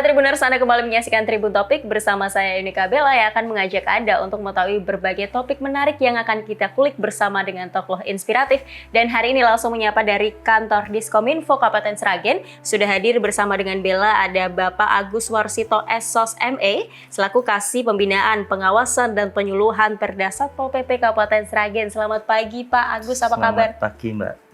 Hai Tribuners, Anda kembali menyaksikan Tribun Topik bersama saya Yunika Bella yang akan mengajak Anda untuk mengetahui berbagai topik menarik yang akan kita kulik bersama dengan tokoh inspiratif. Dan hari ini langsung menyapa dari kantor Diskominfo Kabupaten Sragen. Sudah hadir bersama dengan Bella ada Bapak Agus Warsito SSOS ME selaku Kasih Pembinaan, Pengawasan dan Penyuluhan Perda Satpol PP Kabupaten Sragen. Selamat pagi Pak Agus, apa kabar? Selamat pagi Mbak.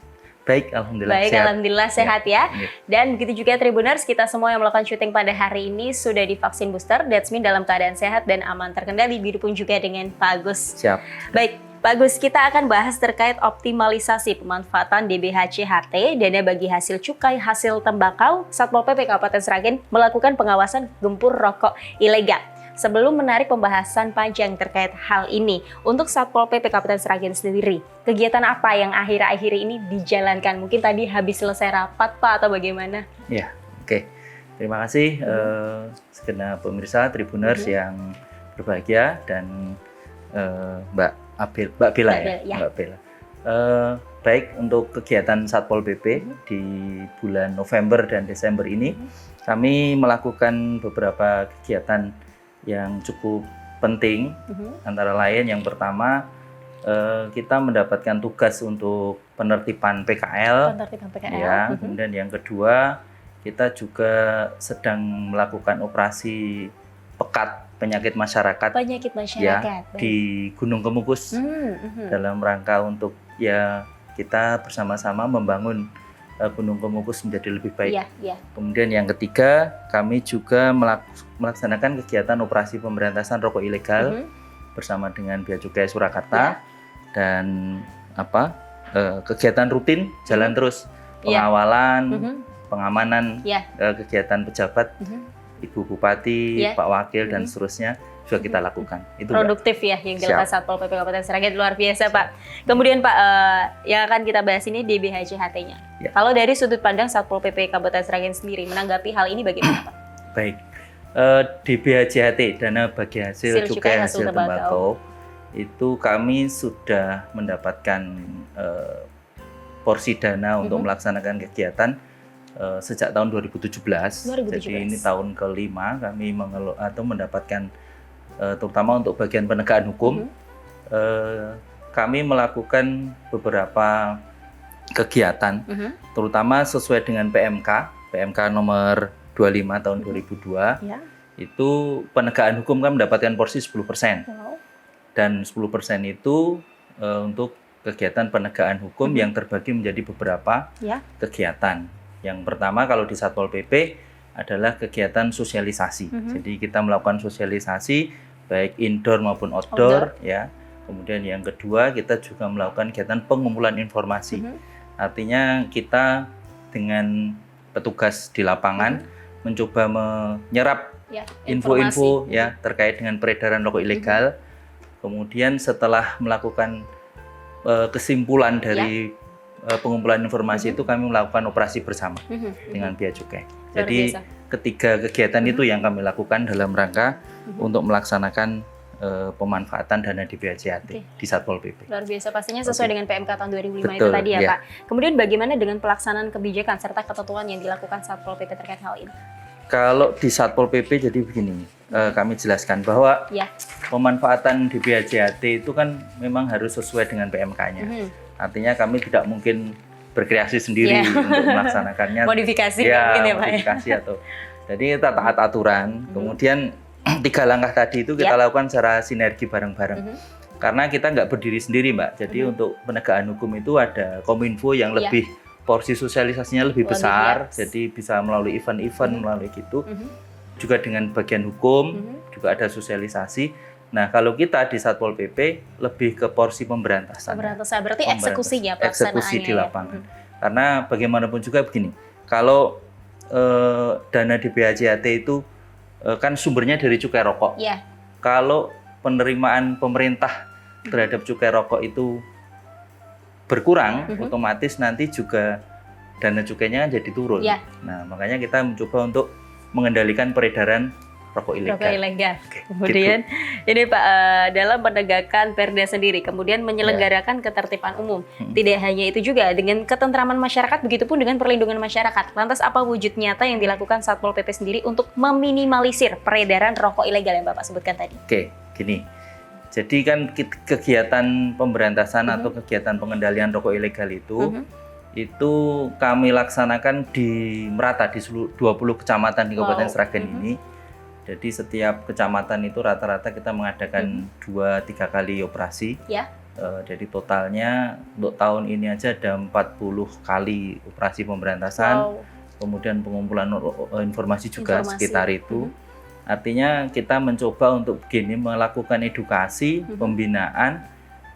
Baik, alhamdulillah. Baik, sehat. alhamdulillah sehat ya. Ya. Dan begitu juga Tribuners, kita semua yang melakukan syuting pada hari ini sudah divaksin booster. That's mean dalam keadaan sehat dan aman terkendali. Begitupun juga dengan Pak Agus. Siap. Baik, Pak Agus, kita akan bahas terkait optimalisasi pemanfaatan DBHC-HT, dana bagi hasil cukai hasil tembakau. Satpol PP Kabupaten Sragen melakukan pengawasan gempur rokok ilegal. Sebelum menarik pembahasan panjang terkait hal ini, untuk Satpol PP Kabupaten Sragen sendiri, kegiatan apa yang akhir-akhir ini dijalankan? Mungkin tadi habis selesai rapat, Pak, atau bagaimana? Ya, oke. Terima kasih segenap pemirsa Tribuners yang berbahagia dan Mbak Bella ya. Mbak Bella. Baik, untuk kegiatan Satpol PP di bulan November dan Desember ini, kami melakukan beberapa kegiatan yang cukup penting, antara lain yang pertama kita mendapatkan tugas untuk penertiban PKL, ya. Kemudian yang kedua kita juga sedang melakukan operasi pekat penyakit masyarakat, ya, di Gunung Kemukus dalam rangka untuk ya kita bersama-sama membangun Gunung Kemukus menjadi lebih baik. Kemudian yang ketiga, kami juga melaksanakan kegiatan operasi pemberantasan rokok ilegal bersama dengan Bea Cukai Surakarta dan kegiatan rutin jalan terus, pengawalan, pengamanan, kegiatan pejabat, Ibu Bupati, Pak Wakil dan seterusnya juga kita lakukan. Itu produktif ya yang dilakukan Satpol PP Kabupaten Sragen, luar biasa Pak. Kemudian Pak, yang akan kita bahas ini DBHC-HT-nya. Ya. Kalau dari sudut pandang Satpol PP Kabupaten Sragen sendiri menanggapi hal ini bagaimana Pak? Baik, DBHC-HT, dana bagi hasil cukai hasil tembakau, itu kami sudah mendapatkan porsi dana untuk melaksanakan kegiatan sejak tahun 2017. Jadi ini tahun kelima kami mendapatkan terutama untuk bagian penegakan hukum, kami melakukan beberapa kegiatan, terutama sesuai dengan PMK nomor 25 tahun 2002, itu penegakan hukum kan mendapatkan porsi 10%, dan 10% itu untuk kegiatan penegakan hukum yang terbagi menjadi beberapa kegiatan. Yang pertama kalau di Satpol PP adalah kegiatan sosialisasi. Jadi kita melakukan sosialisasi baik indoor maupun outdoor, ya. Kemudian yang kedua kita juga melakukan kegiatan pengumpulan informasi. Artinya kita dengan petugas di lapangan mencoba menyerap info-info ya terkait dengan peredaran rokok ilegal. Kemudian setelah melakukan kesimpulan dari pengumpulan informasi itu kami melakukan operasi bersama dengan Bea Cukai. Jadi ketiga kegiatan itu yang kami lakukan dalam rangka untuk melaksanakan pemanfaatan dana DBHC-HT di Satpol PP. Luar biasa, pastinya sesuai dengan PMK tahun 2005 itu tadi ya Pak. Kemudian bagaimana dengan pelaksanaan kebijakan serta ketentuan yang dilakukan Satpol PP terkait hal ini? Kalau di Satpol PP jadi begini, kami jelaskan bahwa pemanfaatan DBHC-HT itu kan memang harus sesuai dengan PMK-nya. Artinya kami tidak mungkin berkreasi sendiri untuk melaksanakannya. Modifikasi mungkin ya Pak. Modifikasi atau jadi kita taat aturan. Kemudian 3 langkah tadi itu kita lakukan secara sinergi bareng-bareng. Karena kita nggak berdiri sendiri Mbak. Jadi untuk penegakan hukum itu ada Kominfo yang lebih porsi sosialisasinya lebih besar. Jadi bisa melalui event-event melalui gitu. Juga dengan bagian hukum juga ada sosialisasi. Nah, kalau kita di Satpol PP lebih ke porsi pemberantasan. Berarti eksekusinya, eksekusi di lapangan. Karena bagaimanapun juga begini, kalau dana DBHC-HT itu kan sumbernya dari cukai rokok. Kalau penerimaan pemerintah terhadap cukai rokok itu berkurang, otomatis nanti juga dana cukainya jadi turun. Nah, makanya kita mencoba untuk mengendalikan peredaran rokok ilegal. Rokok ilegal. Oke, Kemudian gitu. ini Pak, dalam penegakan Perda sendiri, kemudian menyelenggarakan ketertiban umum. Tidak hanya itu juga, dengan ketentraman masyarakat, begitupun dengan perlindungan masyarakat. Lantas apa wujud nyata yang dilakukan Satpol PP sendiri untuk meminimalisir peredaran rokok ilegal yang Bapak sebutkan tadi? Oke, gini. Jadi kan kegiatan pemberantasan atau kegiatan pengendalian rokok ilegal itu kami laksanakan di merata di seluruh 20 kecamatan di Kabupaten Sragen ini. Jadi setiap kecamatan itu rata-rata kita mengadakan 2-3 kali operasi. Ya. Jadi totalnya untuk tahun ini aja ada 40 kali operasi pemberantasan. Kemudian pengumpulan informasi juga sekitar itu. Artinya kita mencoba untuk begini melakukan edukasi, pembinaan,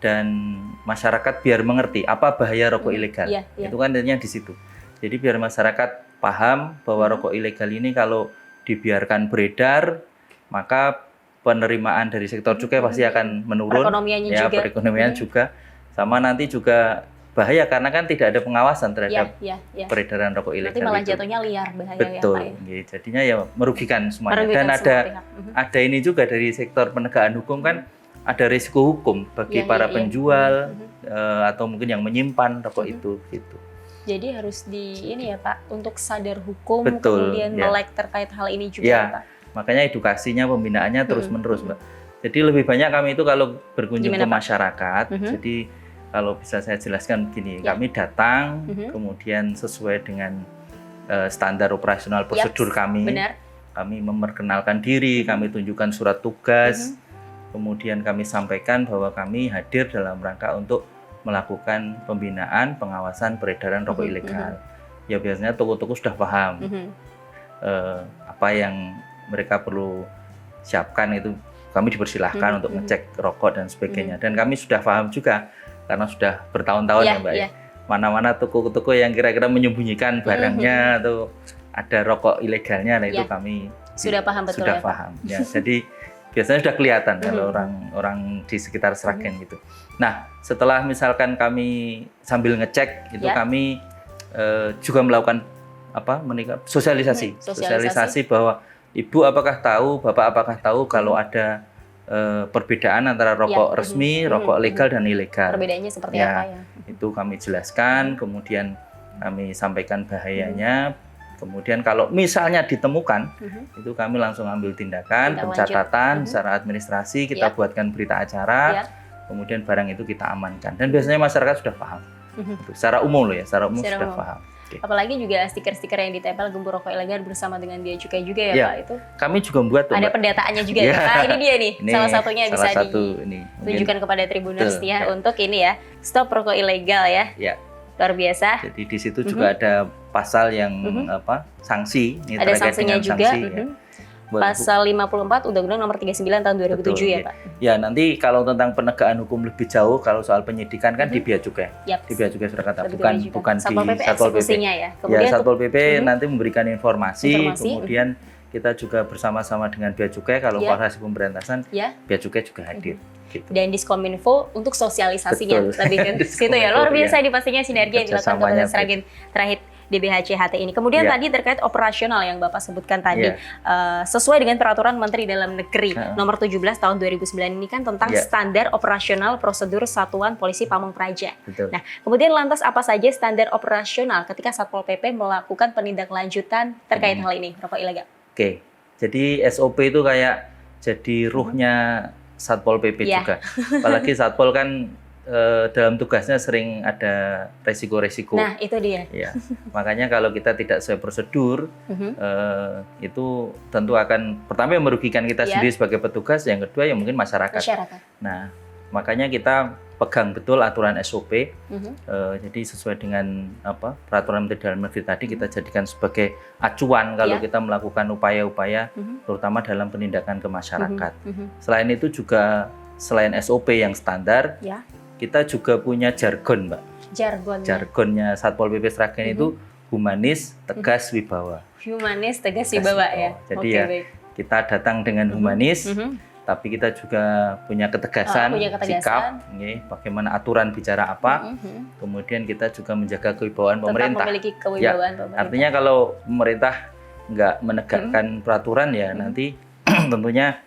dan masyarakat biar mengerti apa bahaya rokok ilegal. Itu kan intinya di situ. Jadi biar masyarakat paham bahwa rokok ilegal ini kalau dibiarkan beredar, maka penerimaan dari sektor cukai pasti akan menurun. Perekonomiannya juga. Perekonomian juga. Sama nanti juga bahaya karena kan tidak ada pengawasan terhadap peredaran rokok ilegal. Nanti malah jatuhnya liar, bahaya. Betul. Ya, Pak, ya? Jadinya ya merugikan semuanya. Dan ada ini juga dari sektor penegakan hukum kan. Ada risiko hukum bagi para penjual atau mungkin yang menyimpan rokok itu gitu. Jadi harus ini ya Pak, untuk sadar hukum, kemudian melek terkait hal ini juga Pak. Makanya edukasinya, pembinaannya terus-menerus Mbak. Jadi lebih banyak kami itu kalau berkunjung ke masyarakat, jadi kalau bisa saya jelaskan begini, kami datang, kemudian sesuai dengan standar operasional prosedur kami, kami memperkenalkan diri, kami tunjukkan surat tugas, kemudian kami sampaikan bahwa kami hadir dalam rangka untuk melakukan pembinaan, pengawasan peredaran rokok ilegal. Ya biasanya toko-toko sudah paham apa yang mereka perlu siapkan itu. Kami dipersilahkan untuk ngecek rokok dan sebagainya. Dan kami sudah paham juga karena sudah bertahun-tahun ya Mbak. Mana-mana toko-toko yang kira-kira menyembunyikan barangnya atau ada rokok ilegalnya, nah itu kami sudah paham betul sudah paham. Ya, jadi biasanya sudah kelihatan kalau orang di sekitar Sragen gitu. Nah, setelah misalkan kami sambil ngecek itu kami juga melakukan sosialisasi bahwa Ibu apakah tahu, Bapak apakah tahu kalau ada perbedaan antara rokok resmi, rokok legal dan ilegal. Perbedaannya seperti apa ya? Itu kami jelaskan, kemudian kami sampaikan bahayanya. Kemudian kalau misalnya ditemukan, itu kami langsung ambil tindakan, pencatatan secara administrasi, kita buatkan berita acara, kemudian barang itu kita amankan. Dan biasanya masyarakat sudah paham. Secara umum loh ya, secara umum sudah paham. Apalagi juga stiker-stiker yang ditempel gembur rokok ilegal bersama dengan bea cukai juga ya Pak itu. Kami juga membuat tuh, ada pendataannya juga ya. Nah, ini dia nih, salah satunya bisa ditunjukkan kepada Tribuners ya untuk ini ya, stop rokok ilegal ya. Luar biasa. Jadi di situ juga ada pasal yang sanksi. Ini ada sanksinya juga. Sanksi, Pasal 54 Undang-Undang Nomor 39 Tahun 2007 ya Pak. Ya nanti kalau tentang penegakan hukum lebih jauh, kalau soal penyidikan kan di Bea Cukai. Di Bea Cukai Surakarta, bukan di Satpol PP. Ya. Satpol PP nanti memberikan informasi, kemudian kita juga bersama-sama dengan Bea Cukai kalau operasi pemberantasan, Bea Cukai juga hadir. Gitu. Dan Diskominfo untuk sosialisasinya lebih ke situ ya. Luar biasa di pastinya sinergi yang dilakukan Kabupaten Sragen terakhir DBHC-HT ini. Kemudian tadi terkait operasional yang Bapak sebutkan tadi, sesuai dengan Peraturan Menteri Dalam Negeri Nomor 17 Tahun 2009 ini kan tentang standar operasional prosedur Satuan Polisi Pamong Praja. Nah, kemudian lantas apa saja standar operasional ketika Satpol PP melakukan penindaklanjutan terkait hal ini, rokok ilegal? Oke, jadi SOP itu kayak jadi ruhnya Satpol PP juga. Apalagi Satpol kan dalam tugasnya sering ada resiko-resiko. Nah, itu dia. Ya, makanya kalau kita tidak sesuai prosedur, itu tentu akan pertama yang merugikan kita sendiri sebagai petugas, yang kedua yang mungkin masyarakat. Nah, makanya kita pegang betul aturan SOP. Jadi sesuai dengan Peraturan Menteri Dalam Negeri tadi kita jadikan sebagai acuan kalau kita melakukan upaya-upaya, terutama dalam penindakan ke masyarakat. Selain itu juga selain SOP yang standar, kita juga punya jargon, Mbak. Jargonnya Satpol PP Sragen itu humanis, tegas, wibawa. Humanis, tegas, wibawa ya. Jadi kita datang dengan humanis, tapi kita juga punya ketegasan, sikap, bagaimana aturan bicara apa. Kemudian kita juga menjaga kewibawaan pemerintah. Memiliki kewibawaan pemerintah. Artinya kalau pemerintah nggak menegakkan peraturan ya nanti tentunya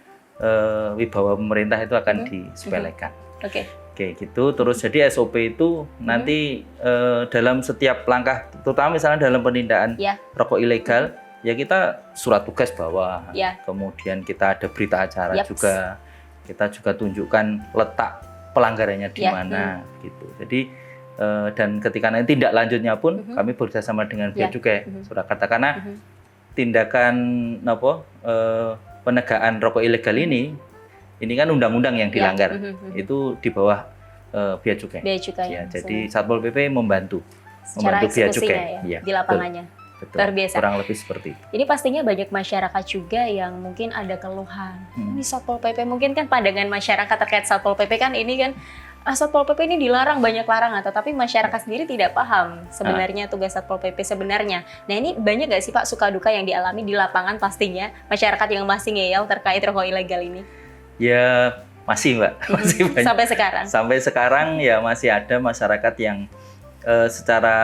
wibawa pemerintah itu akan disepelekan. Oke. Oke, gitu. Terus jadi SOP itu nanti dalam setiap langkah, terutama misalnya dalam penindakan rokok ilegal, ya kita surat tugas bawa. Kemudian kita ada berita acara juga. Kita juga tunjukkan letak pelanggarannya di mana, gitu. Jadi dan ketika nanti tindak lanjutnya pun kami bekerjasama dengan Bea Cukai Surakarta, karena tindakan penegakan rokok ilegal ini kan undang-undang yang dilanggar, itu di bawah Bea Cukai. Ya, jadi Satpol PP membantu Bea Cukai di lapangannya. Betul. Luar biasa. Kurang lebih seperti itu. Ini pastinya banyak masyarakat juga yang mungkin ada keluhan. Ini Satpol PP, mungkin kan pandangan masyarakat terkait Satpol PP kan ini kan Satpol PP ini dilarang, banyak larangan, tetapi masyarakat sendiri tidak paham sebenarnya tugas Satpol PP sebenarnya. Nah, ini banyak nggak sih Pak suka duka yang dialami di lapangan pastinya masyarakat yang masih ngeyel terkait rokok ilegal ini? Ya masih Mbak, masih banyak. Sampai sekarang? Sampai sekarang ya masih ada masyarakat yang secara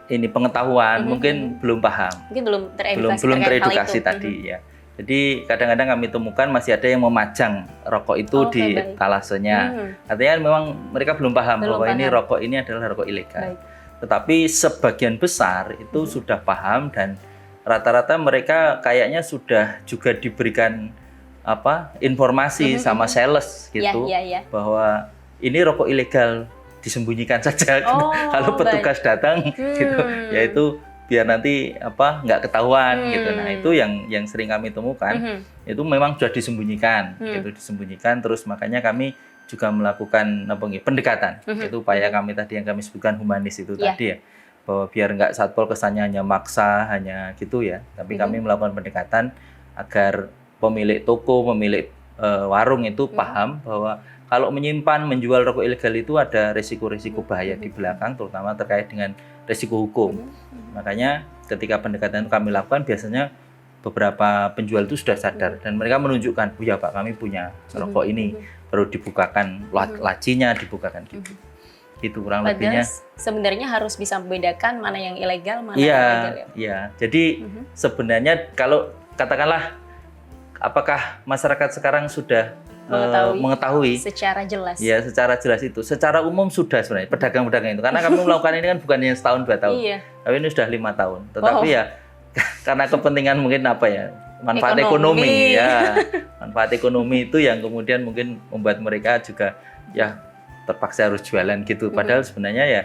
ini pengetahuan mungkin belum paham. Mungkin belum teredukasi tadi ya. Jadi kadang-kadang kami temukan masih ada yang memajang rokok itu di talasenya. Artinya memang mereka belum paham bahwa ini rokok ini adalah rokok ilegal. Tetapi sebagian besar itu sudah paham dan rata-rata mereka kayaknya sudah juga diberikan informasi sama sales gitu bahwa ini rokok ilegal, disembunyikan saja kalau petugas datang gitu, yaitu biar nanti nggak ketahuan gitu. Nah, itu yang sering kami temukan itu memang sudah disembunyikan gitu, terus makanya kami juga melakukan pendekatan. Itu upaya kami tadi yang kami sebutkan humanis itu tadi ya, bahwa biar nggak Satpol kesannya hanya maksa, hanya gitu ya, tapi kami melakukan pendekatan agar pemilik toko, pemilik warung itu paham bahwa kalau menyimpan, menjual rokok ilegal itu ada resiko-resiko bahaya di belakang, terutama terkait dengan resiko hukum. Makanya ketika pendekatan itu kami lakukan, biasanya beberapa penjual itu sudah sadar dan mereka menunjukkan, ya Pak, kami punya rokok ini, perlu dibukakan lacinya, dibukakan gitu. Itu kurang lebihnya. Sebenarnya harus bisa membedakan mana yang ilegal, mana yang legal ya. Iya, jadi sebenarnya kalau katakanlah, apakah masyarakat sekarang sudah mengetahui secara jelas? Ya, secara jelas itu. Secara umum sudah sebenarnya pedagang-pedagang itu. Karena kami melakukan ini kan bukan hanya setahun 2 tahun, tapi ini sudah 5 tahun. Tetapi ya karena kepentingan mungkin manfaat ekonomi ya, manfaat ekonomi itu yang kemudian mungkin membuat mereka juga ya terpaksa harus jualan gitu. Padahal sebenarnya ya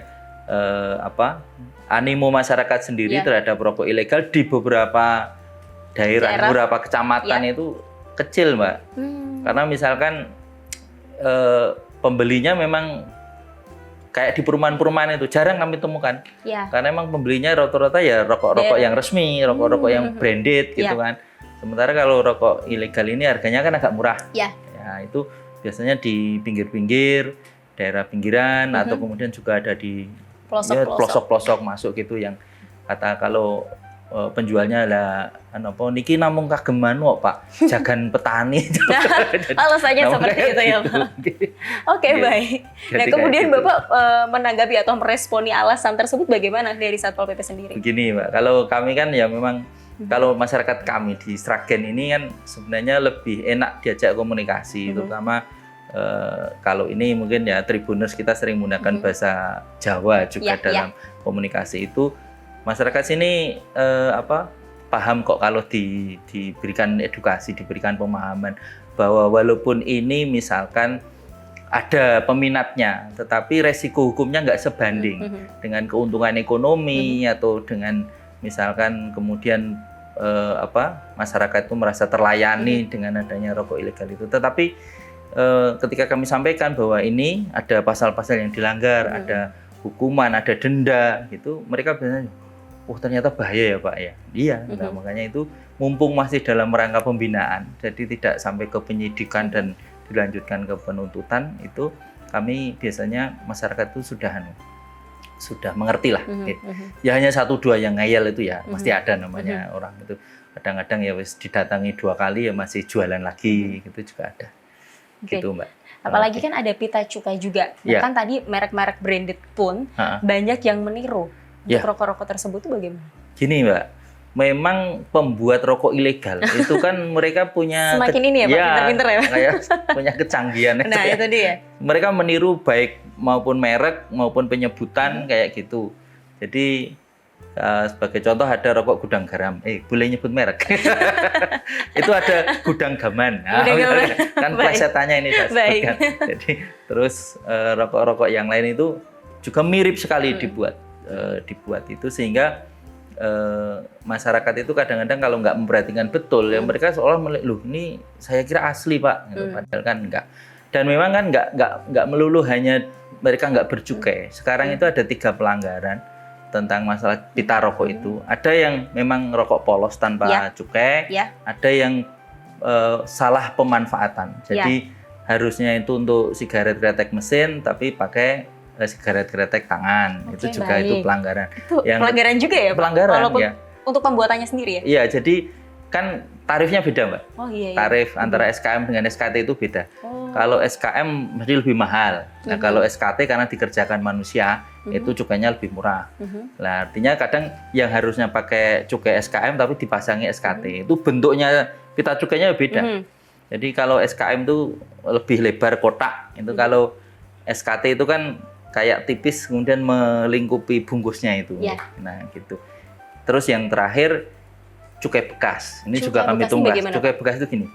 animo masyarakat sendiri terhadap rokok ilegal di beberapa daerah beberapa kecamatan itu kecil, Mbak. Karena misalkan pembelinya memang kayak di perumahan-perumahan itu jarang kami temukan. Karena memang pembelinya rata-rata ya rokok-rokok yang resmi, rokok-rokok yang branded gitu kan. Sementara kalau rokok ilegal ini harganya kan agak murah. Ya, itu biasanya di pinggir-pinggir, daerah pinggiran atau kemudian juga ada di pelosok-pelosok masuk gitu yang kata kalau penjualnya lah niki namung kageman kok Pak, jagan petani. Alasannya seperti itu ya Pak. Oke, baik. Nah, kemudian gitu. Bapak menanggapi atau meresponi alasan tersebut bagaimana dari Satpol PP sendiri? Begini Mbak, kalau kami kan ya memang kalau masyarakat kami di Sragen ini kan sebenarnya lebih enak diajak komunikasi, terutama kalau ini mungkin ya Tribuners kita sering menggunakan bahasa Jawa juga dalam komunikasi itu. Masyarakat sini paham kok kalau diberikan edukasi, diberikan pemahaman bahwa walaupun ini misalkan ada peminatnya, tetapi resiko hukumnya nggak sebanding dengan keuntungan ekonomi atau dengan misalkan kemudian masyarakat itu merasa terlayani dengan adanya rokok ilegal itu. Tetapi ketika kami sampaikan bahwa ini ada pasal-pasal yang dilanggar, ada hukuman, ada denda, gitu, mereka biasanya ternyata bahaya ya Pak ya. Iya, nah, makanya itu mumpung masih dalam rangka pembinaan, jadi tidak sampai ke penyidikan dan dilanjutkan ke penuntutan, itu kami biasanya masyarakat itu sudah mengerti lah. Gitu. Ya hanya 1-2 yang ngeyel itu ya, pasti ada namanya orang itu. Kadang-kadang ya wis didatangi 2 kali ya masih jualan lagi, gitu juga ada. Gitu Mbak. Apalagi kan ada pita cukai juga. Bahkan tadi merek-merek branded pun banyak yang meniru. Untuk rokok-rokok tersebut itu bagaimana? Gini Mbak, memang pembuat rokok ilegal itu kan mereka punya semakin ini ya Pak, pinter-pinter ya. Kayak punya kecanggihan. Nah itu dia. Mereka meniru baik maupun merek maupun penyebutan kayak gitu. Jadi sebagai contoh ada rokok Gudang Garam. Boleh nyebut merek? Itu ada Gudang Gaman. Nah, kan plesetannya ini saya sebutkan. Jadi terus rokok-rokok yang lain itu juga mirip sekali dibuat itu sehingga masyarakat itu kadang-kadang kalau nggak memperhatikan betul ya mereka seolah melihat loh ini saya kira asli Pak, padahal kan enggak. Dan memang kan nggak melulu hanya mereka nggak bercukai. Sekarang itu ada 3 pelanggaran tentang masalah pita rokok itu. Ada yang memang rokok polos tanpa cukai, ada yang salah pemanfaatan. Jadi harusnya itu untuk sigaret kretek mesin tapi pakai sigaret kretek tangan. Itu juga baik. Itu pelanggaran. Itu yang pelanggaran juga ya? Pelanggaran walaupun ya. Untuk pembuatannya sendiri ya? Iya, jadi kan tarifnya beda Mbak. Oh iya. Tarif antara SKM dengan SKT itu beda. Kalau SKM mesti lebih mahal. Nah, kalau SKT karena dikerjakan manusia, itu cukainya lebih murah. Nah, artinya kadang yang harusnya pakai cukai SKM tapi dipasangi SKT. Itu bentuknya pita cukainya beda. Jadi kalau SKM itu lebih lebar kotak. Itu kalau SKT itu kan kayak tipis kemudian melingkupi bungkusnya itu. Nah, gitu. Terus yang terakhir cukai bekas. Ini cukai juga kami tunggu. Cukai bekas itu gini.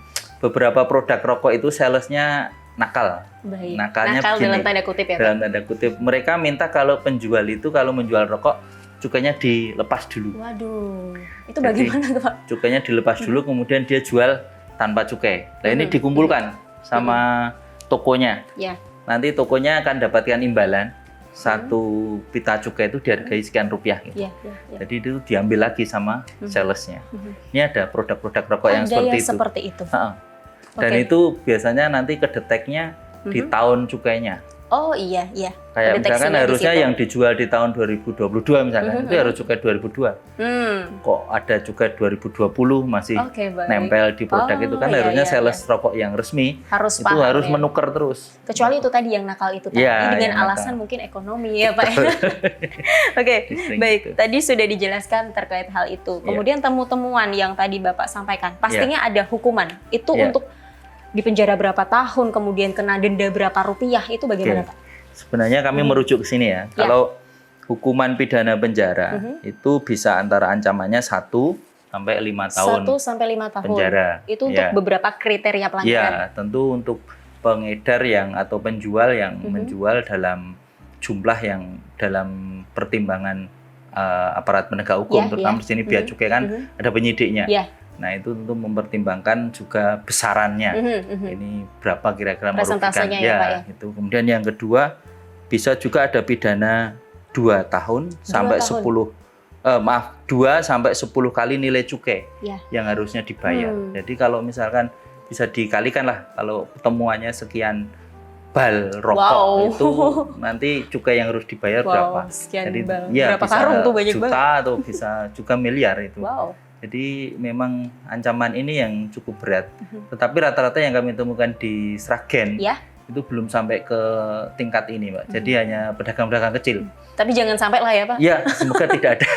Beberapa produk rokok itu salesnya nakal. Baik. Nakalnya nakal begini, dalam tanda kutip ya Pak? Dalam tanda kutip. Mereka minta kalau penjual itu kalau menjual rokok cukainya dilepas dulu. Waduh. Itu bagaimana tuh Pak? Cukainya dilepas dulu kemudian dia jual tanpa cukai. Nah ini dikumpulkan sama tokonya. Nanti tokonya akan dapatkan imbalan. Satu pita cukai itu dihargai sekian rupiah gitu. Jadi itu diambil lagi sama salesnya. Ini ada produk-produk rokok yang seperti itu. Dan itu biasanya nanti kedeteknya di tahun cukainya. Oh iya. Kayak misalkan harusnya yang dijual di tahun 2022 misalkan, itu harus cukai 2002. Kok ada cukai 2020 masih nempel di produk itu kan harusnya sales rokok yang resmi harus itu harus menukar terus. Kecuali itu tadi yang nakal itu tadi dengan alasan mungkin ekonomi ya Pak. Baik. Tadi sudah dijelaskan terkait hal itu. Kemudian temu-temuan yang tadi Bapak sampaikan, pastinya ada hukuman. Itu untuk di penjara berapa tahun, kemudian kena denda berapa rupiah, itu bagaimana Pak? Sebenarnya kami merujuk ke sini ya. Kalau hukuman pidana penjara itu bisa antara ancamannya 1 sampai 5 tahun. 1 sampai 5 tahun. Penjara. Itu untuk beberapa kriteria pelanggaran. Iya, tentu untuk pengedar yang atau penjual yang menjual dalam jumlah yang dalam pertimbangan aparat penegak hukum, terutama di sini bea cukai kan ada penyidiknya. Nah itu tentu mempertimbangkan juga besarannya. Ini berapa kira-kira merugikan ya, itu. Kemudian yang kedua bisa juga ada pidana 2 tahun sampai 10 2 sampai 10 kali nilai cukai yang harusnya dibayar. Jadi kalau misalkan bisa dikalikan lah kalau temuannya sekian bal rokok itu nanti cukai yang harus dibayar berapa. Jadi berapa karung tuh banyak juta banget. Atau bisa juga miliar itu. Jadi memang ancaman ini yang cukup berat. Tetapi rata-rata yang kami temukan di Sragen itu belum sampai ke tingkat ini, Mbak. Jadi hanya pedagang-pedagang kecil. Tapi jangan sampai lah ya, Pak. Ya, semoga tidak ada.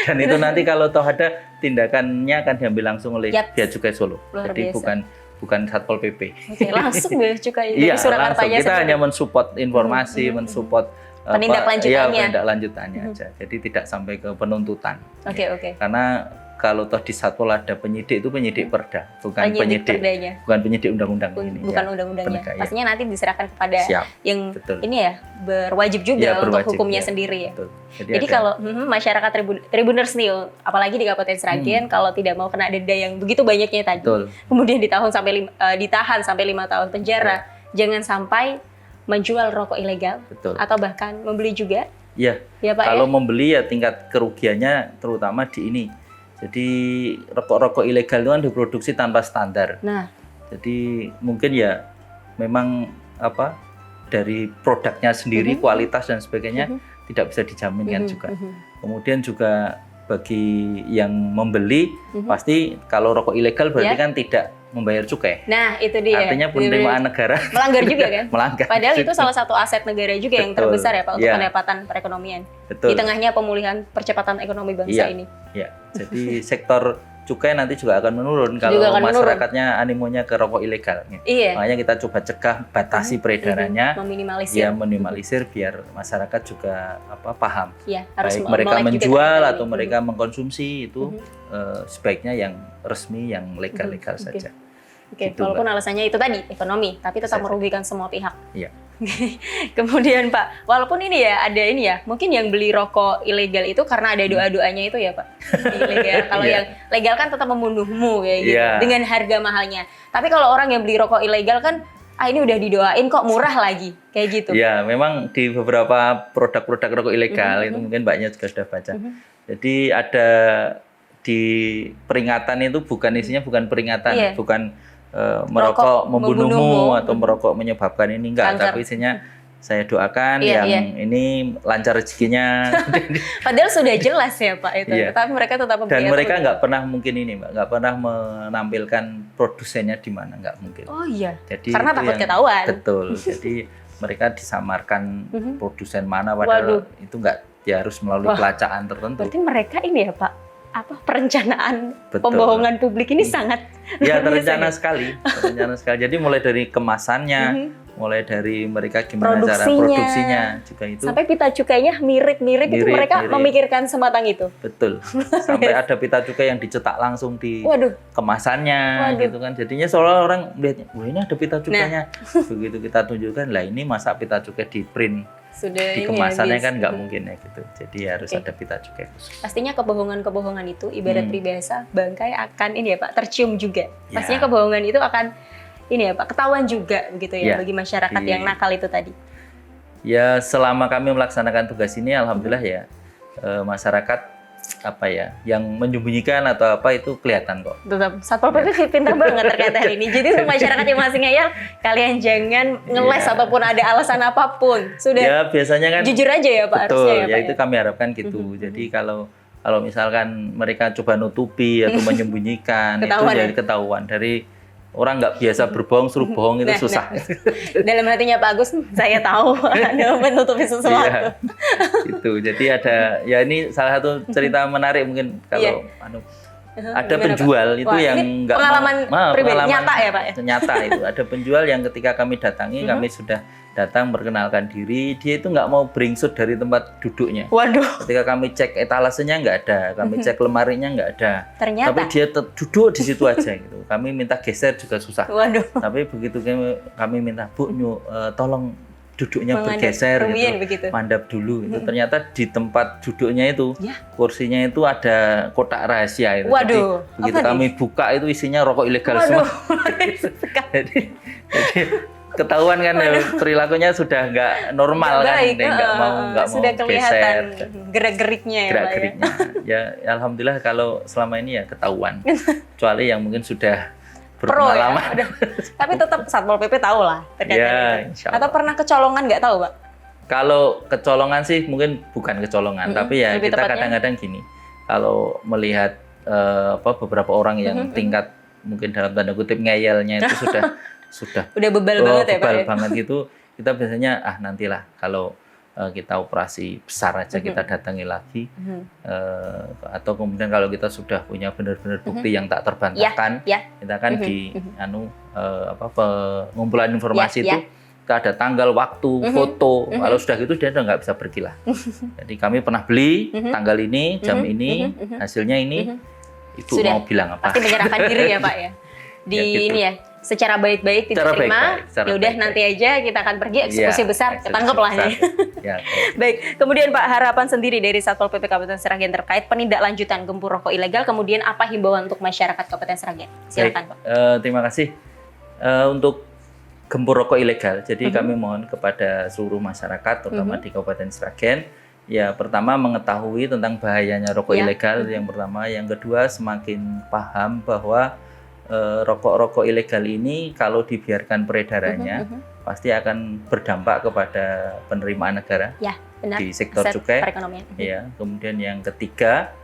Dan itu nanti kalau toh ada, tindakannya akan diambil langsung oleh Bea Cukai Solo. Jadi bukan Satpol PP. Langsung Bea Cukai. Iya, langsung. Kita hanya mensupport informasi, mensupport penindaklanjutannya aja. Jadi tidak sampai ke penuntutan. Oke. Karena kalau toh di Satpol ada penyidik itu penyidik perda, bukan penyidik undang-undang ini. Bukan undang-undangnya. Pastinya nanti diserahkan kepada yang ini ya berwajib juga untuk hukumnya sendiri ya. Jadi kalau masyarakat Tribuners nih, apalagi di Kabupaten Sragen, kalau tidak mau kena denda yang begitu banyaknya tadi, kemudian ditahan sampai 5 tahun penjara, jangan sampai menjual rokok ilegal atau bahkan membeli juga. Iya. Kalau membeli ya tingkat kerugiannya terutama di ini. Jadi rokok-rokok ilegal itu kan diproduksi tanpa standar. Jadi mungkin ya memang dari produknya sendiri kualitas dan sebagainya tidak bisa dijaminkan juga. Kemudian juga bagi yang membeli pasti kalau rokok ilegal berarti kan tidak membayar cukai. Nah, itu dia. Artinya penerimaan negara melanggar juga kan? Melanggar. Padahal itu salah satu aset negara juga yang terbesar ya Pak untuk Iya. pendapatan perekonomian. Betul. Di tengahnya pemulihan percepatan ekonomi bangsa ini. Iya. Jadi sektor cukai nanti juga akan menurun kalau Juga akan masyarakatnya animonya ke rokok ilegal. Iya. Makanya kita coba cegah, batasi peredarannya, Meminimalisir. ya minimalisir biar masyarakat juga paham. Iya, harus Baik mereka melek juga menjual terhadap atau ini. mereka mengkonsumsi itu sebaiknya yang resmi, yang legal-legal Oke. saja. Oke, Gitu, walaupun Mbak. alasannya itu tadi ekonomi, tapi tetap Bisa merugikan semua pihak. Iya. Kemudian Pak, walaupun ini ya ada ini ya, mungkin yang beli rokok ilegal itu karena ada doa-doanya itu ya Pak. Ilegal. Kalau Iya. yang legal kan tetap membunuhmu kayak gitu Iya. dengan harga mahalnya. Tapi kalau orang yang beli rokok ilegal kan ini udah didoain kok murah lagi kayak gitu. Ya, memang di beberapa produk-produk rokok ilegal itu mungkin Mbaknya juga sudah baca. Jadi ada di peringatan itu isinya bukan peringatan, Iya. bukan Rokok merokok membunuhmu. membunuhmu atau merokok menyebabkan ini enggak, Kanker. tapi isinya saya doakan Iya, yang ini lancar rezekinya. Padahal sudah jelas ya Pak itu, Iya. tapi mereka tetap Dan membeli mereka itu. nggak pernah mungkin ini Mbak, nggak pernah menampilkan produsennya di mana, nggak mungkin. Oh iya. Jadi Karena itu takut yang- ketahuan. Betul. Jadi mereka disamarkan produsen mana Waduh. padahal itu nggak, ya harus melalui Wah. pelacaan tertentu. Berarti mereka ini ya Pak, perencanaan Betul. pembohongan publik ini sangat Ya luar biasa terencana ya? sekali, terencana sekali. Jadi mulai dari kemasannya, mulai dari mereka gimana cara Produksinya. produksinya juga itu. Sampai pita cukainya mirip-mirip itu Mirip, mereka mirip. memikirkan sematang itu. Betul. Sampai ada pita cukai yang dicetak langsung di Waduh, kemasannya Waduh. gitu kan. Jadinya seolah orang melihatnya, wah ini ada pita cukainya. Begitu kita tunjukkan, lah ini masa pita cukai di print sudah di ini kemasannya habis. kan nggak mungkin ya gitu. Jadi harus Oke. ada pita cukai khusus. Pastinya kebohongan-kebohongan itu ibarat peribahasa bangkai akan ini ya Pak, tercium juga. Ya. Pastinya kebohongan itu akan ini ya Pak, ketahuan juga begitu ya Ya. bagi masyarakat Iya. yang nakal itu tadi. Ya selama kami melaksanakan tugas ini, alhamdulillah ya masyarakat yang menyembunyikan atau apa itu kelihatan kok. Tetap Satpol PP pintar banget terkait hal ini. Jadi untuk masyarakat yang masih ngeyel, kalian jangan ngeles Iya. ataupun ada alasan apapun. Sudah Ya biasanya kan jujur aja ya Pak betul, harusnya ya ya Pak. itu kami harapkan gitu. Jadi kalau misalkan mereka coba nutupi atau menyembunyikan itu Ketahuan jadi ya? ketahuan dari orang nggak biasa berbohong suruh bohong itu Nah, susah. Dalam hatinya Pak Agus, saya tahu Anda menutupi sesuatu. Iya, gitu. Jadi ada ya ini salah satu cerita menarik mungkin kalau ada Gimana, penjual Pak? itu Wah, yang ini nggak pengalaman pribadi, nyata ya, Pak, ya? Nyata itu ada penjual yang ketika kami datangi kami sudah datang perkenalkan diri, dia itu nggak mau beringsut dari tempat duduknya. Waduh, Ketika kami cek etalasenya nggak ada, kami cek lemarinya nggak ada. ternyata. Tapi dia duduk di situ aja gitu. Kami minta geser juga susah. Waduh, Tapi begitu kami minta, Bu, tolong duduknya Menghadap bergeser kemudian gitu. begitu. Mandap dulu itu. Ternyata di tempat duduknya itu, Ya. kursinya itu ada kotak rahasia itu. Waduh, Jadi begitu apa kami buka itu isinya rokok ilegal Waduh, semua. jadi ketahuan kan ya, perilakunya sudah nggak normal kan, baik, dia nggak mau sudah kelihatan geser. gerak-geriknya ya, Pak ya. Gerak-geriknya. Ya alhamdulillah kalau selama ini ya ketahuan. Kecuali yang mungkin sudah Pro ya. berpengalaman. Udah. Tapi tetap Satpol PP tahu lah terkait Ya, hal itu. insya Allah. Atau pernah kecolongan nggak tahu, Pak? Kalau kecolongan sih mungkin bukan kecolongan, tapi ya lebih kita tepatnya. kadang-kadang gini. Kalau melihat beberapa orang yang tingkat mungkin dalam tanda kutip ngeyelnya itu sudah Udah bebal banget ya, Pak. bebal Ya? banget gitu, kita biasanya nantilah kalau kita operasi besar aja kita datangi lagi. Atau kemudian kalau kita sudah punya benar-benar bukti yang tak terbantahkan, Ya. kita kan di pengumpulan informasi Ya, itu kita ada tanggal, waktu, foto. Kalau sudah gitu dia udah nggak bisa pergi lah. Jadi kami pernah beli tanggal ini, jam ini, hasilnya ini. Itu Sudah. mau bilang apa? Pasti menyerahkan diri ya, Pak ya. Di Ya, gitu. ini ya, secara baik-baik Secara diterima. baik-baik, secara Ya udah baik-baik. nanti aja kita akan pergi eksekusi Iya, besar, eksekusi ketangkep lah besar. ini. Ya, kayak Baik, kemudian Pak, harapan sendiri dari Satpol PP Kabupaten Sragen terkait penindaklanjutan gempur rokok ilegal, kemudian apa himbauan untuk masyarakat Kabupaten Sragen? Silakan, Pak. Terima kasih. Untuk gempur rokok ilegal, jadi kami mohon kepada seluruh masyarakat, terutama di Kabupaten Sragen, ya pertama mengetahui tentang bahayanya rokok Ya. ilegal, yang pertama. Yang kedua, semakin paham bahwa rokok-rokok ilegal ini kalau dibiarkan peredarannya, pasti akan berdampak kepada penerimaan negara Ya, benar. di sektor Aset cukai. perekonomian. Ya, kemudian yang ketiga,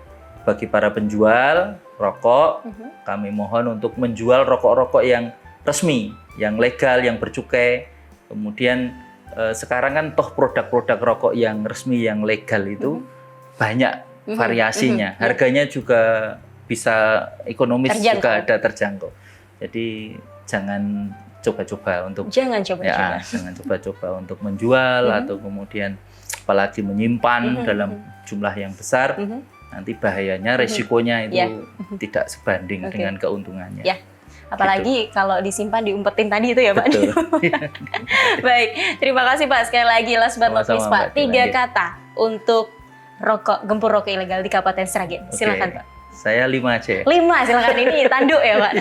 bagi para penjual rokok, kami mohon untuk menjual rokok-rokok yang resmi, yang legal, yang bercukai. Kemudian sekarang kan toh produk-produk rokok yang resmi, yang legal itu banyak variasinya. Harganya juga bisa ekonomis, juga ada terjangkau. Jadi jangan coba-coba untuk jangan coba-coba untuk menjual atau kemudian apalagi menyimpan dalam jumlah yang besar. Nanti bahayanya, resikonya itu tidak sebanding dengan keuntungannya. Apalagi kalau disimpan diumpetin tadi itu ya Pak. Betul. Baik, terima kasih Pak sekali lagi last but not least Pak. 3 kata untuk gempur rokok ilegal di Kabupaten Sragen. Silakan Pak. Saya 5 aja. 5, silakan, ini tanduk ya Pak.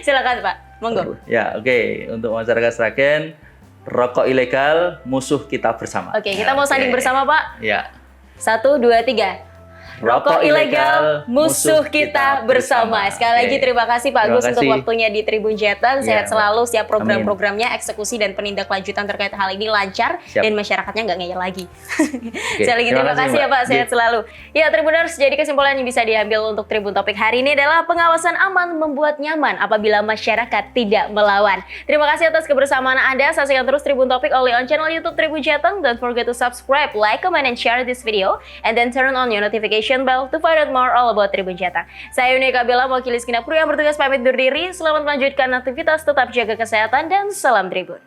Silakan Pak, monggo. Ya, oke. Untuk masyarakat Sragen, rokok ilegal musuh kita bersama. Oke, kita mau sanding bersama Pak. Ya. 1, 2, 3. Rokok ilegal, musuh kita bersama. Sekali lagi terima kasih Pak Agus untuk waktunya di Tribun Jateng. Sehat selalu, siap program-programnya, eksekusi dan penindaklanjutan terkait hal ini lancar dan masyarakatnya nggak ngeyel lagi. Sekali lagi terima kasih ya Pak, sehat selalu. Ya Tribuners, jadi kesimpulan yang bisa diambil untuk Tribun Topik hari ini adalah pengawasan aman membuat nyaman apabila masyarakat tidak melawan. Terima kasih atas kebersamaan Anda. Saksikan terus Tribun Topik only on channel YouTube Tribun Jateng. Don't forget to subscribe, like, comment, and share this video, and then turn on your notification bell to find out more all about Tribun Jateng. Saya Yunika Bella, mewakili Segenap kru yang bertugas pamit undur diri. Selamat melanjutkan aktivitas, tetap jaga kesehatan, dan salam Tribun.